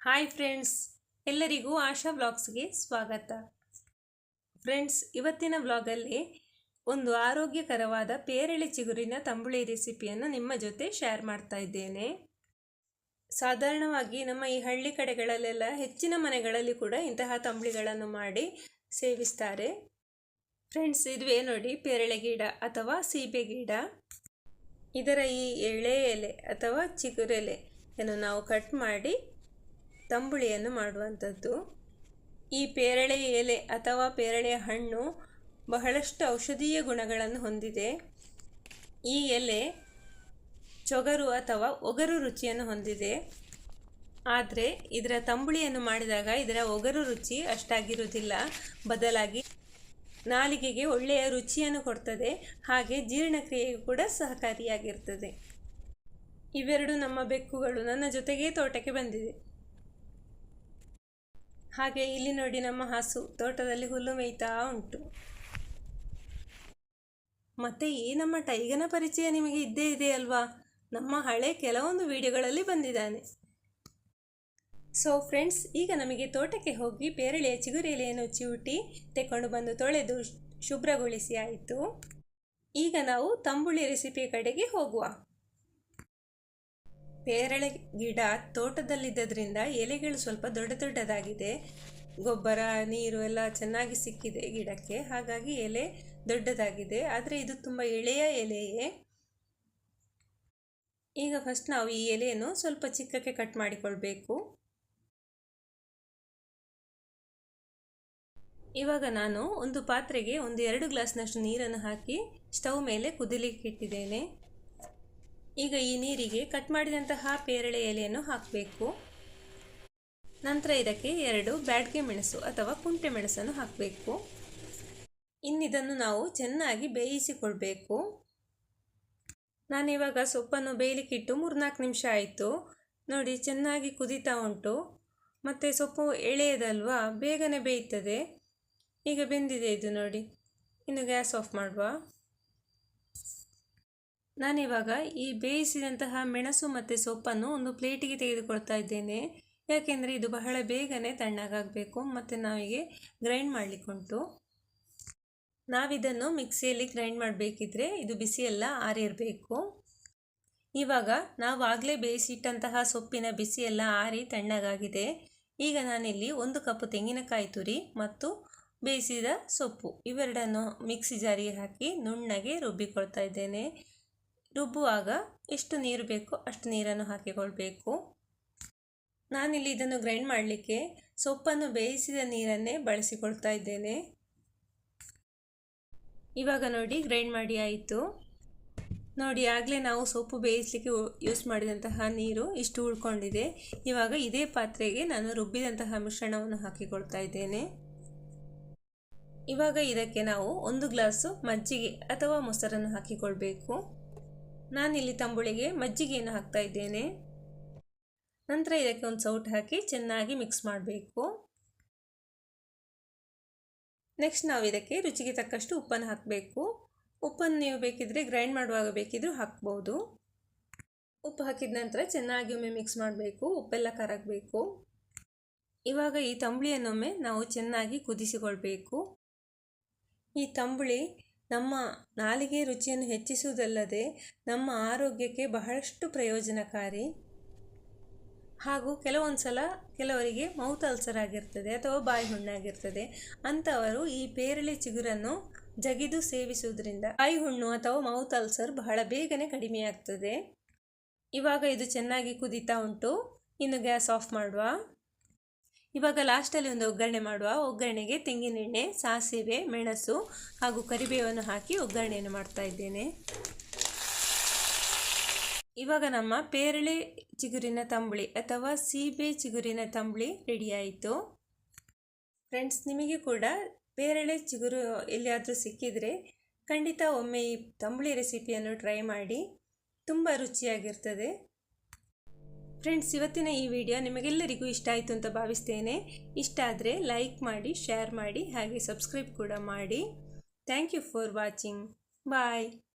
Hi friends, ಎಲ್ಲರಿಗೂ ಆಶಾ ವ್ಲಾಗ್ಸ್ಗೆ ಸ್ವಾಗತ. Friends, ಇವತ್ತಿನ ವ್ಲಾಗಲ್ಲಿ ಒಂದು ಆರೋಗ್ಯಕರವಾದ ಪೇರಳೆ ಚಿಗುರಿನ ತಂಬುಳಿ ರೆಸಿಪಿಯನ್ನು ನಿಮ್ಮ ಜೊತೆ ಶೇರ್ ಮಾಡ್ತಾ ಇದ್ದೇನೆ. ಸಾಧಾರಣವಾಗಿ ನಮ್ಮ ಈ ಹಳ್ಳಿ ಕಡೆಗಳಲ್ಲೆಲ್ಲ ಹೆಚ್ಚಿನ ಮನೆಗಳಲ್ಲಿ ಕೂಡ ಇಂತಹ ತಂಬುಳಿಗಳನ್ನು ಮಾಡಿ ಸೇವಿಸ್ತಾರೆ. ಫ್ರೆಂಡ್ಸ್, ಇದುವೇ ನೋಡಿ ಪೇರಳೆ ಗಿಡ ಅಥವಾ ಸೀಬೆ ಗಿಡ. ಇದರ ಈ ಎಳೆ ಎಲೆ ಅಥವಾ ಚಿಗುರೆಲೆಯನ್ನು ನಾವು ಕಟ್ ಮಾಡಿ ತಂಬುಳಿಯನ್ನು ಮಾಡುವಂಥದ್ದು. ಈ ಪೇರಳೆ ಎಲೆ ಅಥವಾ ಪೇರಳೆಯ ಹಣ್ಣು ಬಹಳಷ್ಟು ಔಷಧೀಯ ಗುಣಗಳನ್ನು ಹೊಂದಿದೆ. ಈ ಎಲೆ ಚೊಗರು ಅಥವಾ ಒಗರು ರುಚಿಯನ್ನು ಹೊಂದಿದೆ. ಆದರೆ ಇದರ ತಂಬುಳಿಯನ್ನು ಮಾಡಿದಾಗ ಇದರ ಒಗರು ರುಚಿ ಅಷ್ಟಾಗಿರುವುದಿಲ್ಲ. ಬದಲಾಗಿ ನಾಲಿಗೆಗೆ ಒಳ್ಳೆಯ ರುಚಿಯನ್ನು ಕೊಡ್ತದೆ, ಹಾಗೆ ಜೀರ್ಣಕ್ರಿಯೆಗೂ ಕೂಡ ಸಹಕಾರಿಯಾಗಿರ್ತದೆ. ಇವೆರಡು ನಮ್ಮ ಬೆಕ್ಕುಗಳು ನನ್ನ ಜೊತೆಗೇ ತೋಟಕ್ಕೆ ಬಂದಿದೆ. ಹಾಗೆ ಇಲ್ಲಿ ನೋಡಿ, ನಮ್ಮ ಹಸು ತೋಟದಲ್ಲಿ ಹುಲ್ಲು ಮೇಯ್ತಾ ಉಂಟು. ಮತ್ತೆ ಈ ನಮ್ಮ ಟೈಗನ ಪರಿಚಯ ನಿಮಗೆ ಇದ್ದೇ ಇದೆ ಅಲ್ವಾ? ನಮ್ಮ ಹಳೆ ಕೆಲವೊಂದು ವಿಡಿಯೋಗಳಲ್ಲಿ ಬಂದಿದ್ದಾನೆ. ಸೊ ಫ್ರೆಂಡ್ಸ್, ಈಗ ನಮಗೆ ತೋಟಕ್ಕೆ ಹೋಗಿ ಪೇರಳೆಯ ಚಿಗುರೆಲೆಯನ್ನು ಚಿವುಟಿ ತೆಕೊಂಡು ಬಂದು ತೊಳೆದು ಶುಭ್ರಗೊಳಿಸಿ ಆಯಿತು. ಈಗ ನಾವು ತಂಬುಳಿ ರೆಸಿಪಿ ಕಡೆಗೆ ಹೋಗುವ. ಪೇರಳೆ ಗಿಡ ತೋಟದಲ್ಲಿದ್ದರಿಂದ ಎಲೆಗಳು ಸ್ವಲ್ಪ ದೊಡ್ಡ ದೊಡ್ಡದಾಗಿದೆ. ಗೊಬ್ಬರ ನೀರು ಎಲ್ಲ ಚೆನ್ನಾಗಿ ಸಿಕ್ಕಿದೆ ಗಿಡಕ್ಕೆ, ಹಾಗಾಗಿ ಎಲೆ ದೊಡ್ಡದಾಗಿದೆ. ಆದರೆ ಇದು ತುಂಬ ಎಳೆಯ ಎಲೆಯೇ. ಈಗ ಫಸ್ಟ್ ನಾವು ಈ ಎಲೆಯನ್ನು ಸ್ವಲ್ಪ ಚಿಕ್ಕಕ್ಕೆ ಕಟ್ ಮಾಡಿಕೊಳ್ಬೇಕು. ಇವಾಗ ನಾನು ಒಂದು ಪಾತ್ರೆಗೆ 1-2 ಗ್ಲಾಸ್ನಷ್ಟು ನೀರನ್ನು ಹಾಕಿ ಸ್ಟವ್ ಮೇಲೆ ಕುದಿಲಿಕ್ಕೆ ಇಟ್ಟಿದ್ದೇನೆ. ಈಗ ಈ ನೀರಿಗೆ ಕಟ್ ಮಾಡಿದಂತಹ ಪೇರಳೆ ಎಲೆಯನ್ನು ಹಾಕಬೇಕು. ನಂತರ ಇದಕ್ಕೆ 2 ಬ್ಯಾಡಗೆ ಮೆಣಸು ಅಥವಾ ಕುಂಟೆ ಮೆಣಸನ್ನು ಹಾಕಬೇಕು. ಇನ್ನಿದನ್ನು ನಾವು ಚೆನ್ನಾಗಿ ಬೇಯಿಸಿಕೊಳ್ಬೇಕು. ನಾನಿವಾಗ ಸೊಪ್ಪನ್ನು ಬೇಯಲಿಕ್ಕಿಟ್ಟು 3-4 ನಿಮಿಷ ಆಯಿತು. ನೋಡಿ, ಚೆನ್ನಾಗಿ ಕುದೀತಾ ಉಂಟು. ಮತ್ತು ಸೊಪ್ಪು ಎಳೆಯದಲ್ವಾ, ಬೇಗನೆ ಬೇಯ್ತದೆ. ಈಗ ಬೆಂದಿದೆ ಇದು ನೋಡಿ. ಇನ್ನು ಗ್ಯಾಸ್ ಆಫ್ ಮಾಡುವ. ನಾನಿವಾಗ ಈ ಬೇಯಿಸಿದಂತಹ ಮೆಣಸು ಮತ್ತು ಸೊಪ್ಪನ್ನು ಒಂದು ಪ್ಲೇಟಿಗೆ ತೆಗೆದುಕೊಳ್ತಾ ಇದ್ದೇನೆ. ಯಾಕೆಂದರೆ ಇದು ಬಹಳ ಬೇಗನೆ ತಣ್ಣಗಾಗಬೇಕು ಮತ್ತು ನಾವಿಗೆ ಗ್ರೈಂಡ್ ಮಾಡಲಿಕ್ಕುಂಟು. ನಾವಿದನ್ನು ಮಿಕ್ಸಿಯಲ್ಲಿ ಗ್ರೈಂಡ್ ಮಾಡಬೇಕಿದ್ರೆ ಇದು ಬಿಸಿಯೆಲ್ಲ ಆರಿರಬೇಕು. ಇವಾಗ ನಾವು ಆಗಲೇ ಬೇಯಿಸಿಟ್ಟಂತಹ ಸೊಪ್ಪಿನ ಬಿಸಿಯೆಲ್ಲ ಆರಿ ತಣ್ಣಗಾಗಿದೆ. ಈಗ ನಾನಿಲ್ಲಿ 1 ಕಪ್ ತೆಂಗಿನಕಾಯಿ ತುರಿ ಮತ್ತು ಬೇಯಿಸಿದ ಸೊಪ್ಪು ಇವೆರಡನ್ನು ಮಿಕ್ಸಿ ಜಾರಿಗೆ ಹಾಕಿ ನುಣ್ಣಗೆ ರುಬ್ಬಿಕೊಳ್ತಾ ಇದ್ದೇನೆ. ರುಬ್ಬುವಾಗ ಎಷ್ಟು ನೀರು ಬೇಕೋ ಅಷ್ಟು ನೀರನ್ನು ಹಾಕಿಕೊಳ್ಬೇಕು. ನಾನಿಲ್ಲಿ ಇದನ್ನು ಗ್ರೈಂಡ್ ಮಾಡಲಿಕ್ಕೆ ಸೊಪ್ಪನ್ನು ಬೇಯಿಸಿದ ನೀರನ್ನೇ ಬಳಸಿಕೊಳ್ತಾ ಇದ್ದೇನೆ. ಇವಾಗ ನೋಡಿ, ಗ್ರೈಂಡ್ ಮಾಡಿ ಆಯಿತು. ನೋಡಿ, ಆಗಲೇ ನಾವು ಸೊಪ್ಪು ಬೇಯಿಸಲಿಕ್ಕೆ ಯೂಸ್ ಮಾಡಿದಂತಹ ನೀರು ಇಷ್ಟು ಉಳ್ಕೊಂಡಿದೆ. ಇವಾಗ ಇದೇ ಪಾತ್ರೆಗೆ ನಾನು ರುಬ್ಬಿದಂತಹ ಮಿಶ್ರಣವನ್ನು ಹಾಕಿಕೊಳ್ತಾ ಇದ್ದೇನೆ. ಇವಾಗ ಇದಕ್ಕೆ ನಾವು 1 ಗ್ಲಾಸು ಮಜ್ಜಿಗೆ ಅಥವಾ ಮೊಸರನ್ನು ಹಾಕಿಕೊಳ್ಬೇಕು. ನಾನಿಲ್ಲಿ ತಂಬುಳಿಗೆ ಮಜ್ಜಿಗೆಯನ್ನು ಹಾಕ್ತಾ ಇದ್ದೇನೆ. ನಂತರ ಇದಕ್ಕೆ ಒಂದು ಸೌಟು ಹಾಕಿ ಚೆನ್ನಾಗಿ ಮಿಕ್ಸ್ ಮಾಡಬೇಕು. ನೆಕ್ಸ್ಟ್ ನಾವು ಇದಕ್ಕೆ ರುಚಿಗೆ ತಕ್ಕಷ್ಟು ಉಪ್ಪನ್ನು ಹಾಕಬೇಕು. ಉಪ್ಪನ್ನು ನೀವು ಬೇಕಿದ್ರೆ ಗ್ರೈಂಡ್ ಮಾಡುವಾಗ ಬೇಕಿದ್ರೂ ಹಾಕ್ಬೋದು. ಉಪ್ಪು ಹಾಕಿದ ನಂತರ ಚೆನ್ನಾಗಿ ಒಮ್ಮೆ ಮಿಕ್ಸ್ ಮಾಡಬೇಕು. ಉಪ್ಪೆಲ್ಲ ಕರಗಬೇಕು. ಇವಾಗ ಈ ತಂಬುಳಿಯನ್ನೊಮ್ಮೆ ನಾವು ಚೆನ್ನಾಗಿ ಕುದಿಸಿಕೊಳ್ಬೇಕು. ಈ ತಂಬುಳಿ ನಮ್ಮ ನಾಲಿಗೆ ರುಚಿಯನ್ನು ಹೆಚ್ಚಿಸುವುದಲ್ಲದೆ ನಮ್ಮ ಆರೋಗ್ಯಕ್ಕೆ ಬಹಳಷ್ಟು ಪ್ರಯೋಜನಕಾರಿ. ಹಾಗೂ ಕೆಲವೊಂದು ಸಲ ಕೆಲವರಿಗೆ ಮೌತ್ ಅಲ್ಸರ್ ಆಗಿರ್ತದೆ ಅಥವಾ ಬಾಯಿ ಹುಣ್ಣಾಗಿರ್ತದೆ. ಅಂಥವರು ಈ ಪೇರಳೆ ಚಿಗುರನ್ನು ಜಗಿದು ಸೇವಿಸುವುದರಿಂದ ಬಾಯಿ ಹುಣ್ಣು ಅಥವಾ ಮೌತ್ ಅಲ್ಸರ್ ಬಹಳ ಬೇಗನೆ ಕಡಿಮೆಯಾಗ್ತದೆ. ಇವಾಗ ಇದು ಚೆನ್ನಾಗಿ ಕುದೀತಾ ಉಂಟು. ಇನ್ನು ಗ್ಯಾಸ್ ಆಫ್ ಮಾಡುವ. ಇವಾಗ ಲಾಸ್ಟಲ್ಲಿ ಒಂದು ಒಗ್ಗರಣೆ ಮಾಡುವ. ಒಗ್ಗರಣೆಗೆ ತೆಂಗಿನೆಣ್ಣೆ, ಸಾಸಿವೆ, ಮೆಣಸು ಹಾಗೂ ಕರಿಬೇವನ್ನು ಹಾಕಿ ಒಗ್ಗರಣೆಯನ್ನು ಮಾಡ್ತಾ ಇದ್ದೇನೆ. ಇವಾಗ ನಮ್ಮ ಪೇರಳೆ ಚಿಗುರಿನ ತಂಬುಳಿ ಅಥವಾ ಸೀಬೆ ಚಿಗುರಿನ ತಂಬುಳಿ ರೆಡಿಯಾಯಿತು. ಫ್ರೆಂಡ್ಸ್, ನಿಮಗೆ ಕೂಡ ಪೇರಳೆ ಚಿಗುರು ಎಲ್ಲಿಯಾದರೂ ಸಿಕ್ಕಿದರೆ ಖಂಡಿತ ಒಮ್ಮೆ ಈ ತಂಬುಳಿ ರೆಸಿಪಿಯನ್ನು ಟ್ರೈ ಮಾಡಿ. ತುಂಬ ರುಚಿಯಾಗಿರ್ತದೆ. ಫ್ರೆಂಡ್ಸ್, ಇವತ್ತಿನ ಈ ವಿಡಿಯೋ ನಿಮಗೆಲ್ಲರಿಗೂ ಇಷ್ಟ ಆಯಿತು ಅಂತ ಭಾವಿಸ್ತೇನೆ. ಇಷ್ಟ ಆದರೆ ಲೈಕ್ ಮಾಡಿ, ಶೇರ್ ಮಾಡಿ, ಹಾಗೆ ಸಬ್ಸ್ಕ್ರೈಬ್ ಕೂಡ ಮಾಡಿ. Thank you for watching. Bye.